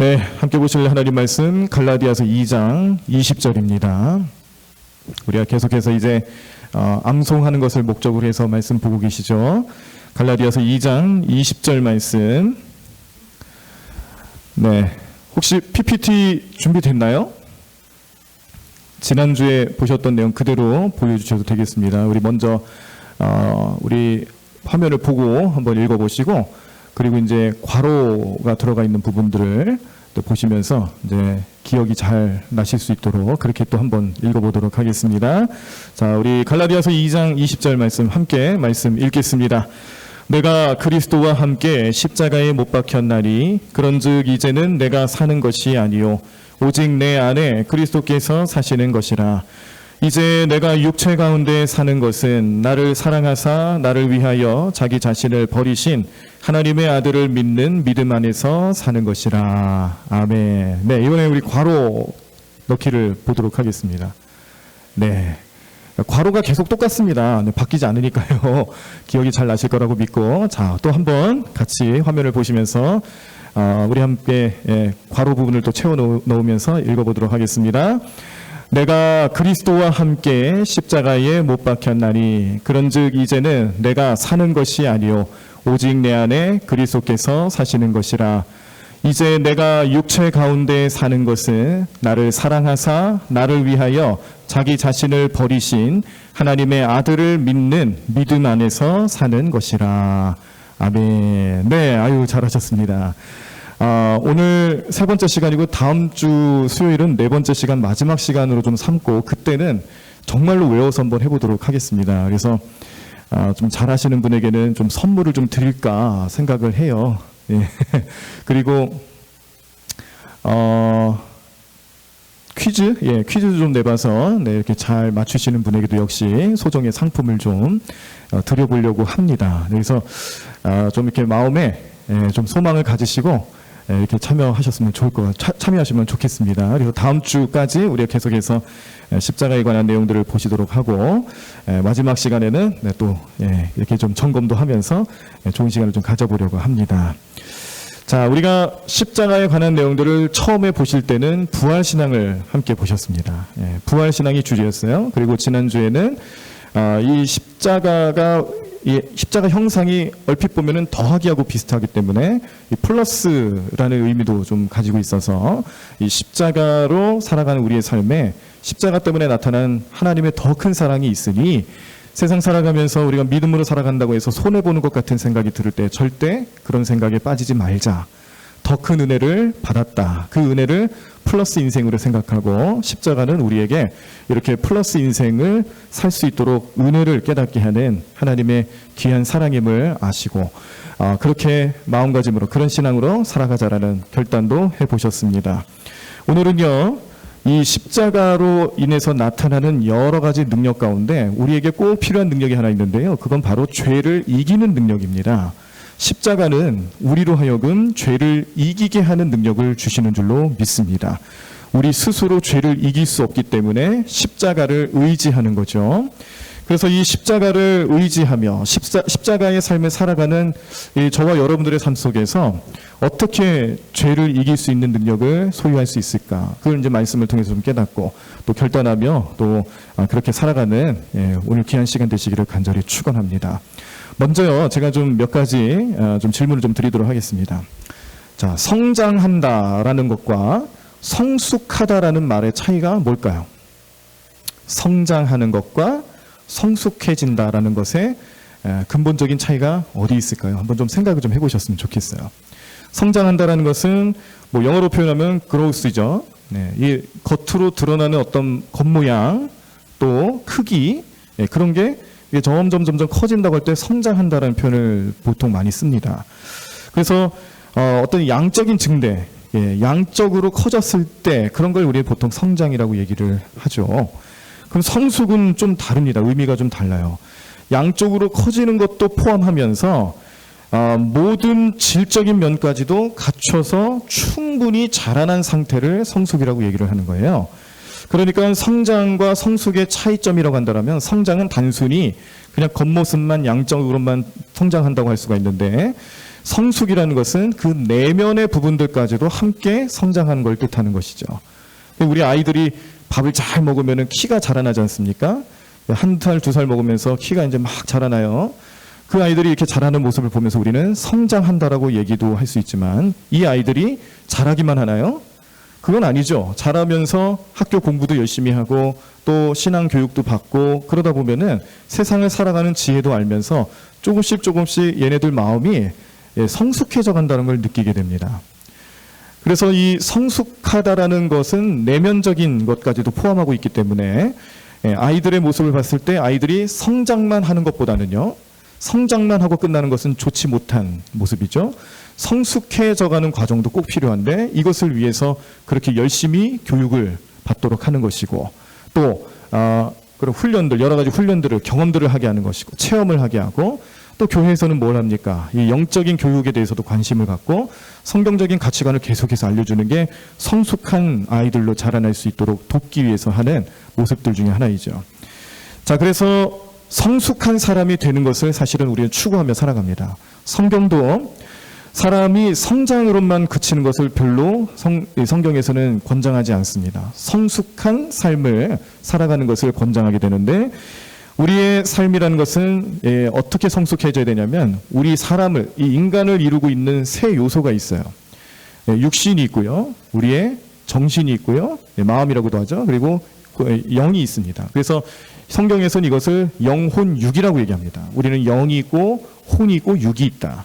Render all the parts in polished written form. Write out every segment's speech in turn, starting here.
네, 함께 보실 하나님 말씀 갈라디아서 2장 20절입니다. 우리가 계속해서 이제 암송하는 것을 목적으로 해서 말씀 보고 계시죠. 갈라디아서 2장 20절 말씀. 네, 혹시 PPT 준비됐나요? 지난주에 보셨던 내용 그대로 보여주셔도 되겠습니다. 우리 먼저 우리 화면을 보고 한번 읽어보시고, 그리고 이제 괄호가 들어가 있는 부분들을 또 보시면서 이제 기억이 잘 나실 수 있도록 그렇게 또 한번 읽어보도록 하겠습니다. 자, 우리 갈라디아서 2장 20절 말씀 함께 말씀 읽겠습니다. 내가 그리스도와 함께 십자가에 못 박혔나니 그런즉 이제는 내가 사는 것이 아니요 오직 내 안에 그리스도께서 사시는 것이라. 이제 내가 육체 가운데 사는 것은 나를 사랑하사 나를 위하여 자기 자신을 버리신 하나님의 아들을 믿는 믿음 안에서 사는 것이라. 아멘. 네, 이번에 우리 괄호 넣기를 보도록 하겠습니다. 네, 괄호가 계속 똑같습니다. 네, 바뀌지 않으니까요. 기억이 잘 나실 거라고 믿고, 자, 또 한번 같이 화면을 보시면서 우리 함께 괄호 부분을 또 채워 넣으면서 읽어보도록 하겠습니다. 내가 그리스도와 함께 십자가에 못 박혔나니 그런즉 이제는 내가 사는 것이 아니요 오직 내 안에 그리스도께서 사시는 것이라. 이제 내가 육체 가운데 사는 것은 나를 사랑하사 나를 위하여 자기 자신을 버리신 하나님의 아들을 믿는 믿음 안에서 사는 것이라. 아멘. 네, 아유 잘하셨습니다. 오늘 세 번째 시간이고 다음 주 수요일은 네 번째 시간 마지막 시간으로 좀 삼고, 그때는 정말로 외워서 한번 해보도록 하겠습니다. 그래서 좀 잘하시는 분에게는 좀 선물을 좀 드릴까 생각을 해요. 예. 그리고 퀴즈, 퀴즈도 좀 내봐서 이렇게 잘 맞추시는 분에게도 역시 소정의 상품을 좀 드려보려고 합니다. 그래서 좀 이렇게 마음에 좀 소망을 가지시고 이렇게 참여하셨으면 좋을 것 참여하시면 좋겠습니다. 그래서 다음 주까지 우리가 계속해서 십자가에 관한 내용들을 보시도록 하고, 마지막 시간에는 또 이렇게 좀 점검도 하면서 좋은 시간을 좀 가져보려고 합니다. 자, 우리가 십자가에 관한 내용들을 처음에 보실 때는 부활신앙을 함께 보셨습니다. 부활신앙이 주제였어요. 그리고 지난주에는 이 십자가 형상이 얼핏 보면은 더하기하고 비슷하기 때문에 이 플러스라는 의미도 좀 가지고 있어서 이 십자가로 살아가는 우리의 삶에 십자가 때문에 나타난 하나님의 더 큰 사랑이 있으니 세상 살아가면서 우리가 믿음으로 살아간다고 해서 손해보는 것 같은 생각이 들을 때 절대 그런 생각에 빠지지 말자. 더 큰 은혜를 받았다. 그 은혜를 플러스 인생으로 생각하고, 십자가는 우리에게 이렇게 플러스 인생을 살 수 있도록 은혜를 깨닫게 하는 하나님의 귀한 사랑임을 아시고, 그렇게 마음가짐으로 그런 신앙으로 살아가자라는 결단도 해보셨습니다. 오늘은요, 이 십자가로 인해서 나타나는 여러 가지 능력 가운데 우리에게 꼭 필요한 능력이 하나 있는데요, 그건 바로 죄를 이기는 능력입니다. 십자가는 우리로 하여금 죄를 이기게 하는 능력을 주시는 줄로 믿습니다. 우리 스스로 죄를 이길 수 없기 때문에 십자가를 의지하는 거죠. 그래서 이 십자가를 의지하며 십자가의 삶을 살아가는 저와 여러분들의 삶 속에서 어떻게 죄를 이길 수 있는 능력을 소유할 수 있을까? 그걸 이제 말씀을 통해서 좀 깨닫고 또 결단하며 또 그렇게 살아가는 오늘 귀한 시간 되시기를 간절히 축원합니다. 먼저요, 제가 좀 몇 가지 좀 질문을 좀 드리도록 하겠습니다. 자, 성장한다라는 것과 성숙하다라는 말의 차이가 뭘까요? 성장하는 것과 성숙해진다라는 것의 근본적인 차이가 어디 있을까요? 한번 좀 생각을 좀 해보셨으면 좋겠어요. 성장한다라는 것은 뭐 영어로 표현하면 growth죠. 이 겉으로 드러나는 어떤 겉모양 또 크기, 그런 게 점점 커진다고 할 때 성장한다라는 표현을 보통 많이 씁니다. 그래서 어떤 양적인 증대, 양적으로 커졌을 때 그런 걸 우리 보통 성장이라고 얘기를 하죠. 그럼 성숙은 좀 다릅니다. 의미가 좀 달라요. 양적으로 커지는 것도 포함하면서 모든 질적인 면까지도 갖춰서 충분히 자라난 상태를 성숙이라고 얘기를 하는 거예요. 그러니까 성장과 성숙의 차이점이라고 한다면, 성장은 단순히 그냥 겉모습만 양적으로만 성장한다고 할 수가 있는데, 성숙이라는 것은 그 내면의 부분들까지도 함께 성장하는 걸 뜻하는 것이죠. 우리 아이들이 밥을 잘 먹으면 키가 자라나지 않습니까? 1살, 2살 먹으면서 키가 이제 막 자라나요. 그 아이들이 이렇게 자라는 모습을 보면서 우리는 성장한다라고 얘기도 할 수 있지만, 이 아이들이 자라기만 하나요? 그건 아니죠. 자라면서 학교 공부도 열심히 하고 또 신앙 교육도 받고 그러다 보면은 세상을 살아가는 지혜도 알면서 조금씩 얘네들 마음이 성숙해져 간다는 걸 느끼게 됩니다. 그래서 이 성숙하다라는 것은 내면적인 것까지도 포함하고 있기 때문에 아이들의 모습을 봤을 때 아이들이 성장만 하는 것보다는요, 성장만 하고 끝나는 것은 좋지 못한 모습이죠. 성숙해져가는 과정도 꼭 필요한데 이것을 위해서 그렇게 열심히 교육을 받도록 하는 것이고, 또 그런 훈련들, 여러 가지 훈련들을, 경험들을 하게 하는 것이고, 체험을 하게 하고, 또 교회에서는 뭘 합니까? 이 영적인 교육에 대해서도 관심을 갖고 성경적인 가치관을 계속해서 알려주는 게 성숙한 아이들로 자라날 수 있도록 돕기 위해서 하는 모습들 중에 하나이죠. 자, 그래서 성숙한 사람이 되는 것을 사실은 우리는 추구하며 살아갑니다. 성경도 사람이 성장으로만 그치는 것을 별로 성경에서는 권장하지 않습니다. 성숙한 삶을 살아가는 것을 권장하게 되는데, 우리의 삶이라는 것은 어떻게 성숙해져야 되냐면, 우리 사람을, 이 인간을 이루고 있는 세 요소가 있어요. 육신이 있고요, 우리의 정신이 있고요, 마음이라고도 하죠. 그리고 영이 있습니다. 그래서 성경에서는 이것을 영혼육이라고 얘기합니다. 우리는 영이 있고 혼이 있고 육이 있다.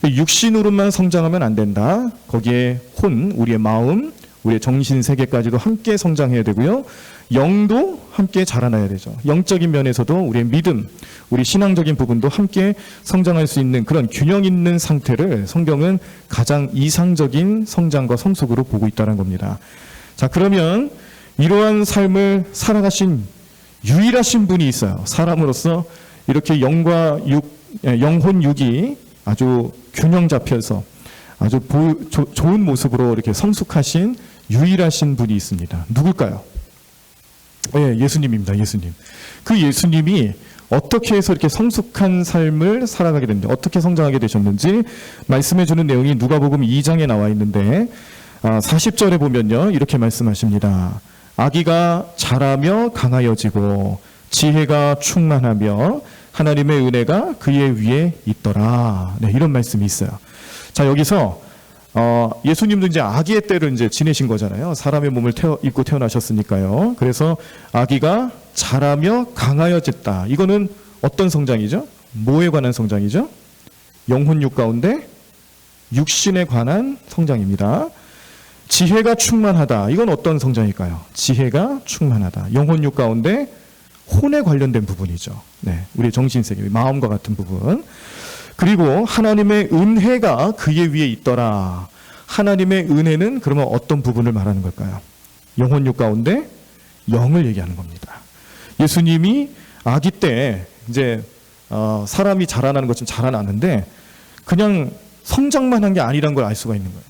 육신으로만 성장하면 안 된다. 거기에 혼, 우리의 마음, 우리의 정신 세계까지도 함께 성장해야 되고요, 영도 함께 자라나야 되죠. 영적인 면에서도 우리의 믿음, 우리 신앙적인 부분도 함께 성장할 수 있는 그런 균형 있는 상태를 성경은 가장 이상적인 성장과 성숙으로 보고 있다는 겁니다. 자, 그러면 이러한 삶을 살아가신 유일하신 분이 있어요. 사람으로서 이렇게 영과 영혼 육이 아주 균형 잡혀서 아주 좋은 모습으로 이렇게 성숙하신 유일하신 분이 있습니다. 누굴까요? 예수님입니다. 예수님. 그 예수님이 어떻게 해서 이렇게 성숙한 삶을 살아가게 됐는지, 어떻게 성장하게 되셨는지 말씀해 주는 내용이 누가복음 2장에 나와 있는데, 40절에 보면요, 이렇게 말씀하십니다. 아기가 자라며 강하여지고 지혜가 충만하며 하나님의 은혜가 그의 위에 있더라. 네, 이런 말씀이 있어요. 자, 여기서 예수님도 이제 아기의 때를 이제 지내신 거잖아요. 사람의 몸을 입고 태어나셨으니까요. 그래서 아기가 자라며 강하여졌다. 이거는 어떤 성장이죠? 뭐에 관한 성장이죠? 영혼육 가운데 육신에 관한 성장입니다. 지혜가 충만하다. 이건 어떤 성장일까요? 지혜가 충만하다. 영혼육 가운데 혼에 관련된 부분이죠. 네, 우리 정신세계, 마음과 같은 부분. 그리고 하나님의 은혜가 그의 위에 있더라. 하나님의 은혜는 그러면 어떤 부분을 말하는 걸까요? 영혼육 가운데 영을 얘기하는 겁니다. 예수님이 아기 때 이제 사람이 자라나는 것처럼 자라나는데 그냥 성장만 한 게 아니란 걸 알 수가 있는 거예요.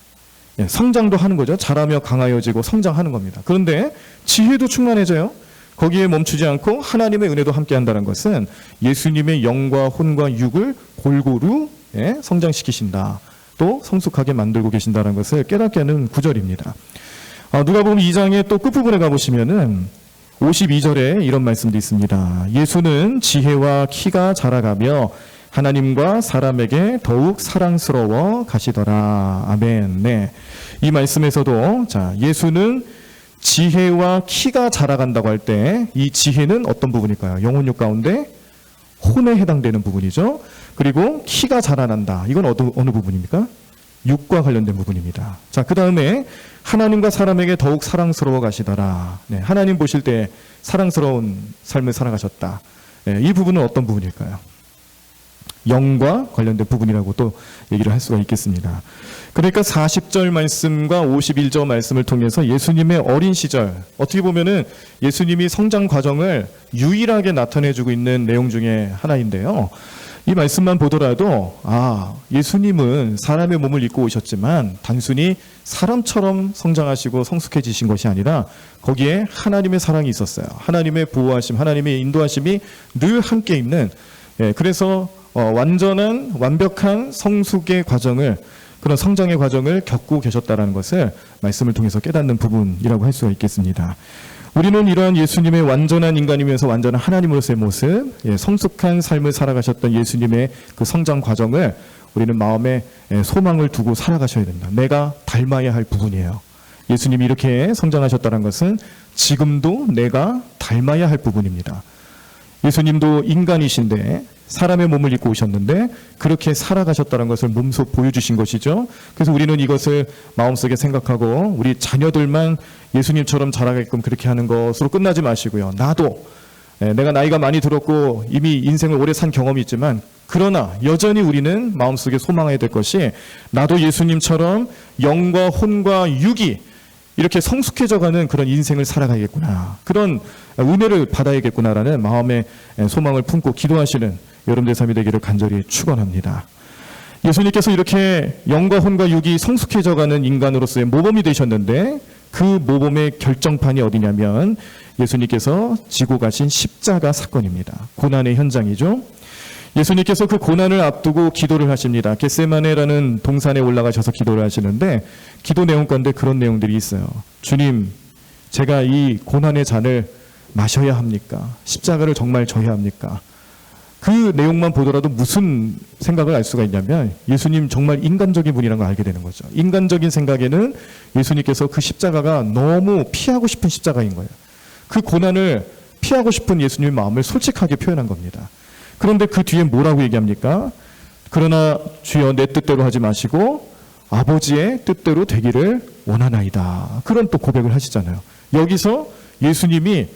예, 성장도 하는 거죠. 자라며 강하여지고 성장하는 겁니다. 그런데 지혜도 충만해져요. 거기에 멈추지 않고 하나님의 은혜도 함께 한다는 것은 예수님의 영과 혼과 육을 골고루 성장시키신다. 또 성숙하게 만들고 계신다는 것을 깨닫게 하는 구절입니다. 누가복음 2장의 또 끝부분에 가보시면은 52절에 이런 말씀도 있습니다. 예수는 지혜와 키가 자라가며 하나님과 사람에게 더욱 사랑스러워 가시더라. 아멘. 네. 이 말씀에서도 자, 예수는 지혜와 키가 자라간다고 할 때 이 지혜는 어떤 부분일까요? 영혼육 가운데 혼에 해당되는 부분이죠. 그리고 키가 자라난다. 이건 어느 부분입니까? 육과 관련된 부분입니다. 자, 그 다음에 하나님과 사람에게 더욱 사랑스러워 가시더라. 네, 하나님 보실 때 사랑스러운 삶을 살아가셨다. 네, 이 부분은 어떤 부분일까요? 영과 관련된 부분이라고 또 얘기를 할 수가 있겠습니다. 그러니까 40절 말씀과 51절 말씀을 통해서 예수님의 어린 시절, 어떻게 보면은 예수님이 성장 과정을 유일하게 나타내주고 있는 내용 중에 하나인데요. 이 말씀만 보더라도 예수님은 사람의 몸을 입고 오셨지만 단순히 사람처럼 성장하시고 성숙해지신 것이 아니라 거기에 하나님의 사랑이 있었어요. 하나님의 보호하심, 하나님의 인도하심이 늘 함께 있는, 그래서 완전한 완벽한 성숙의 과정을 그런 성장의 과정을 겪고 계셨다라는 것을 말씀을 통해서 깨닫는 부분이라고 할 수가 있겠습니다. 우리는 이러한 예수님의 완전한 인간이면서 완전한 하나님으로서의 모습, 성숙한 삶을 살아가셨던 예수님의 그 성장 과정을 우리는 마음에 소망을 두고 살아가셔야 된다. 내가 닮아야 할 부분이에요. 예수님이 이렇게 성장하셨다는 것은 지금도 내가 닮아야 할 부분입니다. 예수님도 인간이신데 사람의 몸을 입고 오셨는데 그렇게 살아가셨다는 것을 몸소 보여주신 것이죠. 그래서 우리는 이것을 마음속에 생각하고 우리 자녀들만 예수님처럼 자라게끔 그렇게 하는 것으로 끝나지 마시고요. 나도 내가 나이가 많이 들었고 이미 인생을 오래 산 경험이 있지만 그러나 여전히 우리는 마음속에 소망해야 될 것이 나도 예수님처럼 영과 혼과 육이 이렇게 성숙해져가는 그런 인생을 살아가야겠구나. 그런 은혜를 받아야겠구나라는 마음의 소망을 품고 기도하시는 여러분들의 삶이 되기를 간절히 축원합니다. 예수님께서 이렇게 영과 혼과 육이 성숙해져가는 인간으로서의 모범이 되셨는데 그 모범의 결정판이 어디냐면 예수님께서 지고 가신 십자가 사건입니다. 고난의 현장이죠. 예수님께서 그 고난을 앞두고 기도를 하십니다. 겟세마네라는 동산에 올라가셔서 기도를 하시는데 기도 내용 가운데 그런 내용들이 있어요. 주님, 제가 이 고난의 잔을 마셔야 합니까? 십자가를 정말 져야 합니까? 그 내용만 보더라도 무슨 생각을 알 수가 있냐면 예수님 정말 인간적인 분이라는 걸 알게 되는 거죠. 인간적인 생각에는 예수님께서 그 십자가가 너무 피하고 싶은 십자가인 거예요. 그 고난을 피하고 싶은 예수님의 마음을 솔직하게 표현한 겁니다. 그런데 그 뒤에 뭐라고 얘기합니까? 그러나 주여 내 뜻대로 하지 마시고 아버지의 뜻대로 되기를 원하나이다. 그런 또 고백을 하시잖아요. 여기서 예수님이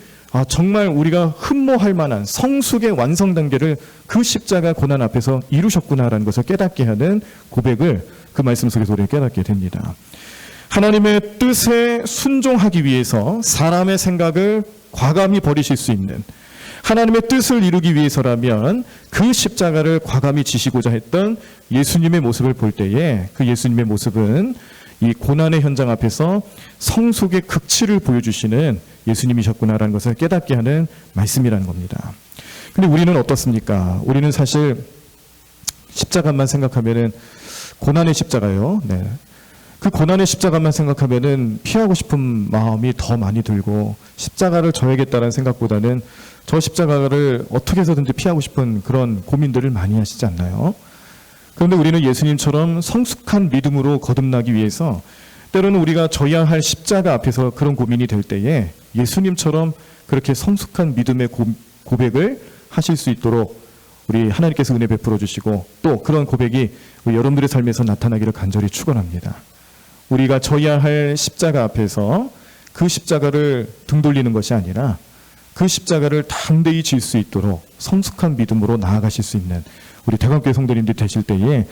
정말 우리가 흠모할 만한 성숙의 완성 단계를 그 십자가 고난 앞에서 이루셨구나라는 것을 깨닫게 하는 고백을 그 말씀 속에서 우리가 깨닫게 됩니다. 하나님의 뜻에 순종하기 위해서 사람의 생각을 과감히 버리실 수 있는 하나님의 뜻을 이루기 위해서라면 그 십자가를 과감히 지시고자 했던 예수님의 모습을 볼 때에 그 예수님의 모습은 이 고난의 현장 앞에서 성숙의 극치를 보여주시는 예수님이셨구나라는 것을 깨닫게 하는 말씀이라는 겁니다. 근데 우리는 어떻습니까? 우리는 사실 십자가만 생각하면은 고난의 십자가요. 네. 그 고난의 십자가만 생각하면은 피하고 싶은 마음이 더 많이 들고 십자가를 져야겠다는 생각보다는 저 십자가를 어떻게 해서든지 피하고 싶은 그런 고민들을 많이 하시지 않나요? 그런데 우리는 예수님처럼 성숙한 믿음으로 거듭나기 위해서 때로는 우리가 져야 할 십자가 앞에서 그런 고민이 될 때에 예수님처럼 그렇게 성숙한 믿음의 고백을 하실 수 있도록 우리 하나님께서 은혜 베풀어 주시고 또 그런 고백이 우리 여러분들의 삶에서 나타나기를 간절히 축원합니다. 우리가 져야 할 십자가 앞에서 그 십자가를 등 돌리는 것이 아니라 그 십자가를 담대히 질 수 있도록 성숙한 믿음으로 나아가실 수 있는 우리 대관교회 성도님들이 되실 때에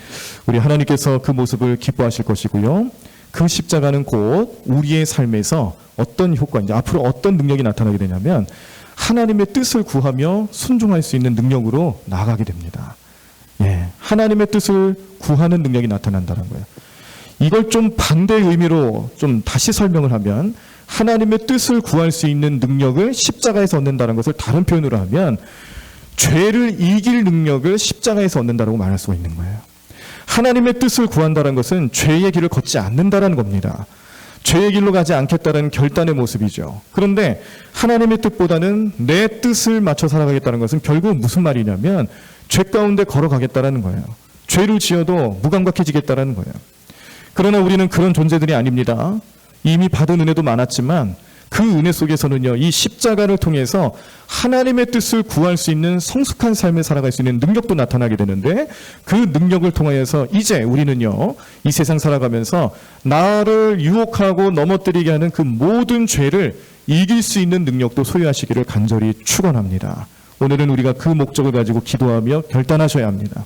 우리 하나님께서 그 모습을 기뻐하실 것이고요. 그 십자가는 곧 우리의 삶에서 어떤 효과인지 앞으로 어떤 능력이 나타나게 되냐면 하나님의 뜻을 구하며 순종할 수 있는 능력으로 나아가게 됩니다. 하나님의 뜻을 구하는 능력이 나타난다는 거예요. 이걸 좀 반대의 의미로 좀 다시 설명을 하면 하나님의 뜻을 구할 수 있는 능력을 십자가에서 얻는다는 것을 다른 표현으로 하면 죄를 이길 능력을 십자가에서 얻는다고 말할 수가 있는 거예요. 하나님의 뜻을 구한다는 것은 죄의 길을 걷지 않는다는 겁니다. 죄의 길로 가지 않겠다는 결단의 모습이죠. 그런데 하나님의 뜻보다는 내 뜻을 맞춰 살아가겠다는 것은 결국 무슨 말이냐면 죄 가운데 걸어가겠다는 거예요. 죄를 지어도 무감각해지겠다는 거예요. 그러나 우리는 그런 존재들이 아닙니다. 이미 받은 은혜도 많았지만 그 은혜 속에서는요, 이 십자가를 통해서 하나님의 뜻을 구할 수 있는 성숙한 삶을 살아갈 수 있는 능력도 나타나게 되는데 그 능력을 통하여서 이제 우리는요, 이 세상 살아가면서 나를 유혹하고 넘어뜨리게 하는 그 모든 죄를 이길 수 있는 능력도 소유하시기를 간절히 축원합니다. 오늘은 우리가 그 목적을 가지고 기도하며 결단하셔야 합니다.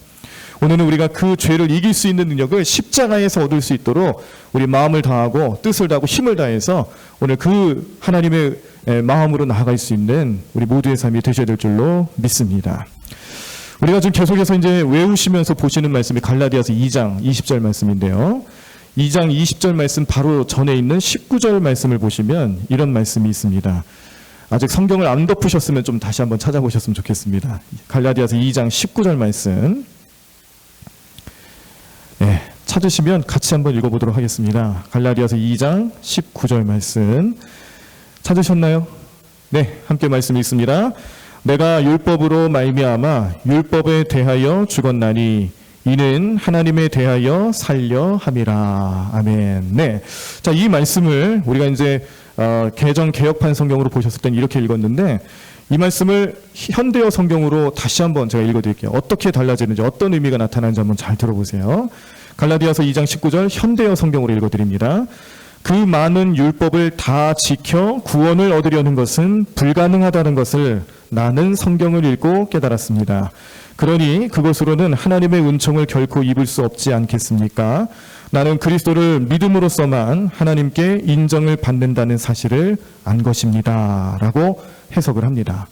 오늘은 우리가 그 죄를 이길 수 있는 능력을 십자가에서 얻을 수 있도록 우리 마음을 다하고 뜻을 다하고 힘을 다해서 오늘 그 하나님의 마음으로 나아갈 수 있는 우리 모두의 삶이 되셔야 될 줄로 믿습니다. 우리가 지금 계속해서 이제 외우시면서 보시는 말씀이 갈라디아서 2장 20절 말씀인데요. 2장 20절 말씀 바로 전에 있는 19절 말씀을 보시면 이런 말씀이 있습니다. 아직 성경을 안 덮으셨으면 좀 다시 한번 찾아보셨으면 좋겠습니다. 갈라디아서 2장 19절 말씀. 예, 찾으시면 같이 한번 읽어보도록 하겠습니다. 갈라디아서 2장 19절 말씀. 찾으셨나요? 네, 함께 말씀 읽습니다. 내가 율법으로 말미암아 율법에 대하여 죽었나니 이는 하나님에 대하여 살려 함이라. 아멘. 네. 자, 이 말씀을 우리가 이제 개정 개혁판 성경으로 보셨을 땐 이렇게 읽었는데, 이 말씀을 현대어 성경으로 다시 한번 제가 읽어드릴게요. 어떻게 달라지는지, 어떤 의미가 나타나는지 한번 잘 들어보세요. 갈라디아서 2장 19절 현대어 성경으로 읽어드립니다. 그 많은 율법을 다 지켜 구원을 얻으려는 것은 불가능하다는 것을 나는 성경을 읽고 깨달았습니다. 그러니 그것으로는 하나님의 은총을 결코 입을 수 없지 않겠습니까? 나는 그리스도를 믿음으로써만 하나님께 인정을 받는다는 사실을 안 것입니다. 라고 해석을 합니다.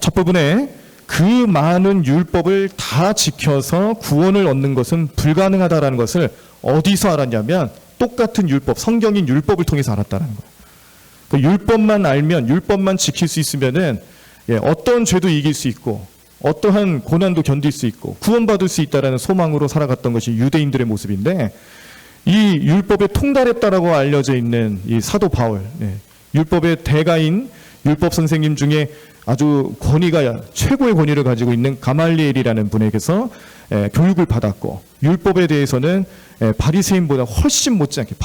첫 부분에 그 많은 율법을 다 지켜서 구원을 얻는 것은 불가능하다는 것을 어디서 알았냐면 똑같은 율법, 성경인 율법을 통해서 알았다는 거예요. 그 율법만 알면, 율법만 지킬 수 있으면은 어떤 죄도 이길 수 있고 어떠한 고난도 견딜 수 있고 구원받을 수 있다라는 소망으로 살아갔던 것이 유대인들의 모습인데, 이 율법에 통달했다라고 알려져 있는 이 사도 바울, 율법의 대가인 율법 선생님 중에 아주 권위가 최고의 권위를 가지고 있는 가말리엘이라는 분에게서 교육을 받았고, 율법에 대해서는 바리새인보다 훨씬 못지않게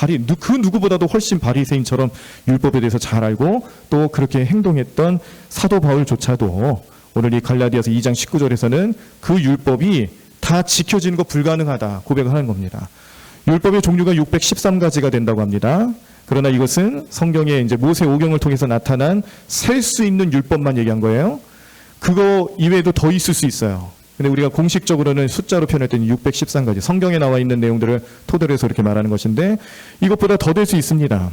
그 누구보다도 훨씬 바리새인처럼 율법에 대해서 잘 알고 또 그렇게 행동했던 사도 바울조차도 오늘 이 갈라디아서 2장 19절에서는 그 율법이 다 지켜지는 거 불가능하다 고백을 하는 겁니다. 율법의 종류가 613가지가 된다고 합니다. 그러나 이것은 성경에 이제 모세 오경을 통해서 나타난 셀 수 있는 율법만 얘기한 거예요. 그거 이외에도 더 있을 수 있어요. 근데 우리가 공식적으로는 숫자로 표현했더니 613가지, 성경에 나와 있는 내용들을 토대로 해서 이렇게 말하는 것인데, 이것보다 더 될 수 있습니다.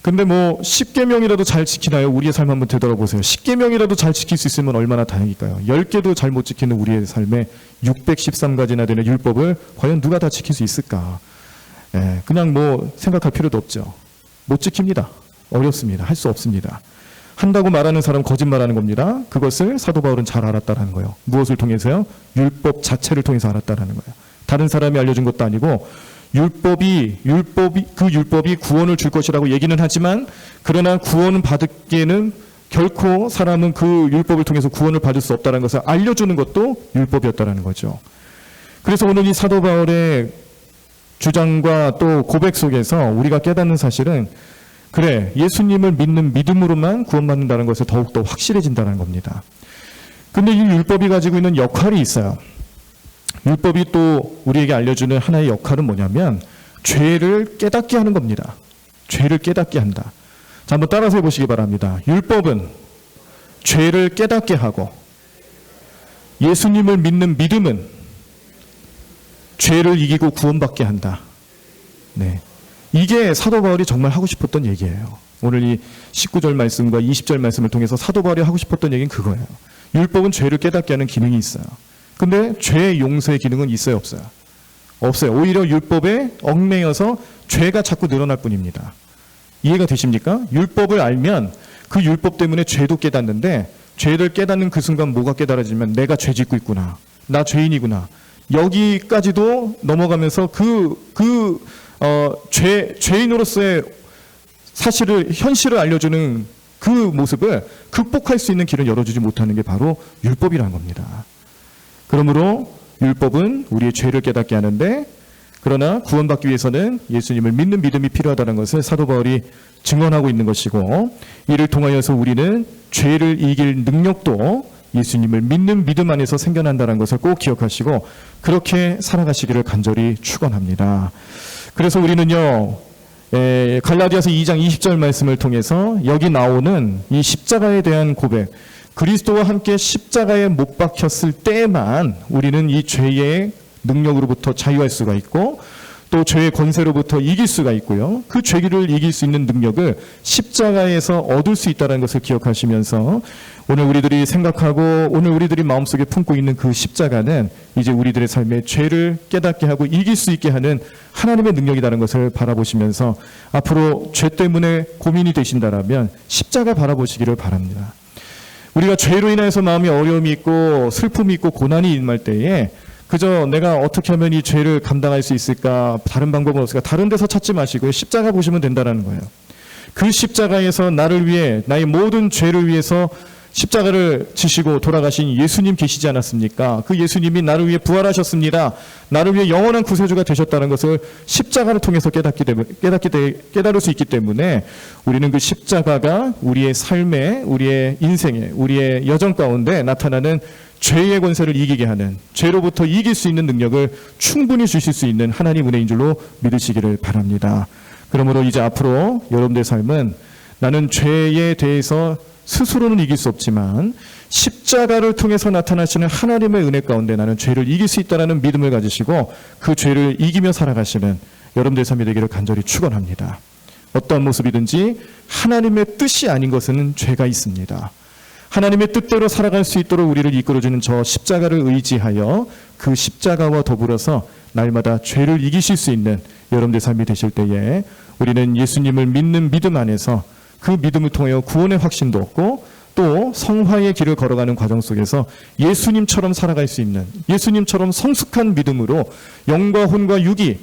근데 뭐 10계명이라도 잘 지키나요? 우리의 삶 한번 되돌아보세요. 10계명이라도 잘 지킬 수 있으면 얼마나 다행일까요? 10개도 잘 못 지키는 우리의 삶에 613가지나 되는 율법을 과연 누가 다 지킬 수 있을까? 그냥 뭐 생각할 필요도 없죠. 못 지킵니다. 어렵습니다. 할 수 없습니다. 한다고 말하는 사람은 거짓말하는 겁니다. 그것을 사도 바울은 잘 알았다라는 거예요. 무엇을 통해서요? 율법 자체를 통해서 알았다라는 거예요. 다른 사람이 알려준 것도 아니고 율법이 구원을 줄 것이라고 얘기는 하지만, 그러나 구원을 받기에는 결코 사람은 그 율법을 통해서 구원을 받을 수 없다는 것을 알려주는 것도 율법이었다라는 거죠. 그래서 오늘 이 사도 바울의 주장과 또 고백 속에서 우리가 깨닫는 사실은, 그래, 예수님을 믿는 믿음으로만 구원받는다는 것을 더욱더 확실해진다는 겁니다. 근데 이 율법이 가지고 있는 역할이 있어요. 율법이 또 우리에게 알려주는 하나의 역할은 뭐냐면 죄를 깨닫게 하는 겁니다. 죄를 깨닫게 한다. 자, 한번 따라서 해보시기 바랍니다. 율법은 죄를 깨닫게 하고, 예수님을 믿는 믿음은 죄를 이기고 구원받게 한다. 네. 이게 사도 바울이 정말 하고 싶었던 얘기예요. 오늘 이 19절 말씀과 20절 말씀을 통해서 사도 바울이 하고 싶었던 얘기는 그거예요. 율법은 죄를 깨닫게 하는 기능이 있어요. 근데 죄 용서의 기능은 있어요, 없어요? 없어요. 오히려 율법에 얽매여서 죄가 자꾸 늘어날 뿐입니다. 이해가 되십니까? 율법을 알면 그 율법 때문에 죄도 깨닫는데, 죄를 깨닫는 그 순간 뭐가 깨달아지면 내가 죄 짓고 있구나, 나 죄인이구나, 여기까지도 넘어가면서 죄인으로서의 현실을 알려주는 그 모습을 극복할 수 있는 길을 열어주지 못하는 게 바로 율법이라는 겁니다. 그러므로 율법은 우리의 죄를 깨닫게 하는데, 그러나 구원받기 위해서는 예수님을 믿는 믿음이 필요하다는 것을 사도 바울이 증언하고 있는 것이고, 이를 통하여서 우리는 죄를 이길 능력도 예수님을 믿는 믿음 안에서 생겨난다는 것을 꼭 기억하시고 그렇게 살아가시기를 간절히 축원합니다. 그래서 우리는요, 갈라디아서 2장 20절 말씀을 통해서 여기 나오는 이 십자가에 대한 고백, 그리스도와 함께 십자가에 못 박혔을 때만 우리는 이 죄의 능력으로부터 자유할 수가 있고, 또 죄의 권세로부터 이길 수가 있고요. 그 죄를 이길 수 있는 능력을 십자가에서 얻을 수 있다는 것을 기억하시면서 오늘 우리들이 생각하고 오늘 우리들이 마음속에 품고 있는 그 십자가는 이제 우리들의 삶에 죄를 깨닫게 하고 이길 수 있게 하는 하나님의 능력이라는 것을 바라보시면서 앞으로 죄 때문에 고민이 되신다라면 십자가 바라보시기를 바랍니다. 우리가 죄로 인해서 마음이 어려움이 있고 슬픔이 있고 고난이 임할 때에 그저 내가 어떻게 하면 이 죄를 감당할 수 있을까, 다른 방법은 없을까, 다른 데서 찾지 마시고요. 십자가 보시면 된다는 거예요. 그 십자가에서 나를 위해, 나의 모든 죄를 위해서 십자가를 지시고 돌아가신 예수님 계시지 않았습니까? 그 예수님이 나를 위해 부활하셨습니다. 나를 위해 영원한 구세주가 되셨다는 것을 십자가를 통해서 깨달을 수 있기 때문에 우리는 그 십자가가 우리의 삶에, 우리의 인생에, 우리의 여정 가운데 나타나는 죄의 권세를 이기게 하는, 죄로부터 이길 수 있는 능력을 충분히 주실 수 있는 하나님 은혜인 줄로 믿으시기를 바랍니다. 그러므로 이제 앞으로 여러분들의 삶은 나는 죄에 대해서 스스로는 이길 수 없지만 십자가를 통해서 나타나시는 하나님의 은혜 가운데 나는 죄를 이길 수 있다는 믿음을 가지시고 그 죄를 이기며 살아가시는 여러분들의 삶이 되기를 간절히 축원합니다. 어떠한 모습이든지 하나님의 뜻이 아닌 것은 죄가 있습니다. 하나님의 뜻대로 살아갈 수 있도록 우리를 이끌어주는 저 십자가를 의지하여 그 십자가와 더불어서 날마다 죄를 이기실 수 있는 여러분들의 삶이 되실 때에 우리는 예수님을 믿는 믿음 안에서 그 믿음을 통하여 구원의 확신도 얻고 또 성화의 길을 걸어가는 과정 속에서 예수님처럼 살아갈 수 있는, 예수님처럼 성숙한 믿음으로 영과 혼과 육이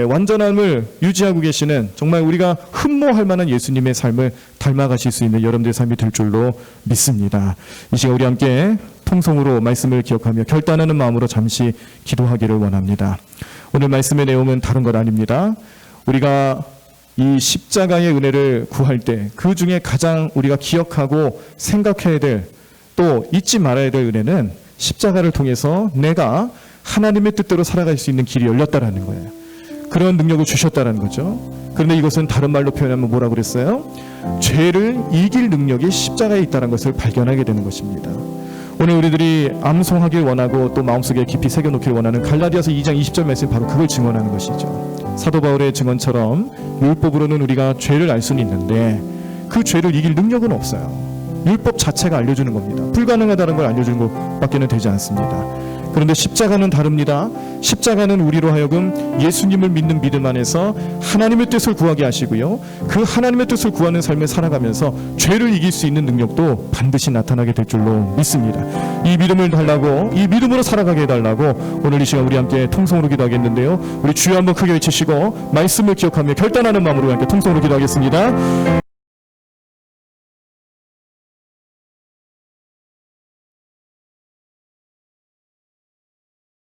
완전함을 유지하고 계시는 정말 우리가 흠모할 만한 예수님의 삶을 닮아가실 수 있는 여러분들의 삶이 될 줄로 믿습니다. 이 시간 우리 함께 통성으로 말씀을 기억하며 결단하는 마음으로 잠시 기도하기를 원합니다. 오늘 말씀의 내용은 다른 것 아닙니다. 우리가 이 십자가의 은혜를 구할 때 그 중에 가장 우리가 기억하고 생각해야 될, 또 잊지 말아야 될 은혜는 십자가를 통해서 내가 하나님의 뜻대로 살아갈 수 있는 길이 열렸다라는 거예요. 그런 능력을 주셨다는 거죠. 그런데 이것은 다른 말로 표현하면 뭐라고 그랬어요? 죄를 이길 능력이 십자가에 있다는 것을 발견하게 되는 것입니다. 오늘 우리들이 암송하길 원하고 또 마음속에 깊이 새겨놓길 원하는 갈라디아서 2장 20절 말씀, 바로 그걸 증언하는 것이죠. 사도 바울의 증언처럼 율법으로는 우리가 죄를 알 수는 있는데 그 죄를 이길 능력은 없어요. 율법 자체가 알려주는 겁니다. 불가능하다는 걸 알려주는 것밖에는 되지 않습니다. 그런데 십자가는 다릅니다. 십자가는 우리로 하여금 예수님을 믿는 믿음 안에서 하나님의 뜻을 구하게 하시고요, 그 하나님의 뜻을 구하는 삶을 살아가면서 죄를 이길 수 있는 능력도 반드시 나타나게 될 줄로 믿습니다. 이 믿음을 달라고, 이 믿음으로 살아가게 해달라고 오늘 이 시간 우리 함께 통성으로 기도하겠는데요, 우리 주여 한번 크게 외치시고 말씀을 기억하며 결단하는 마음으로 함께 통성으로 기도하겠습니다.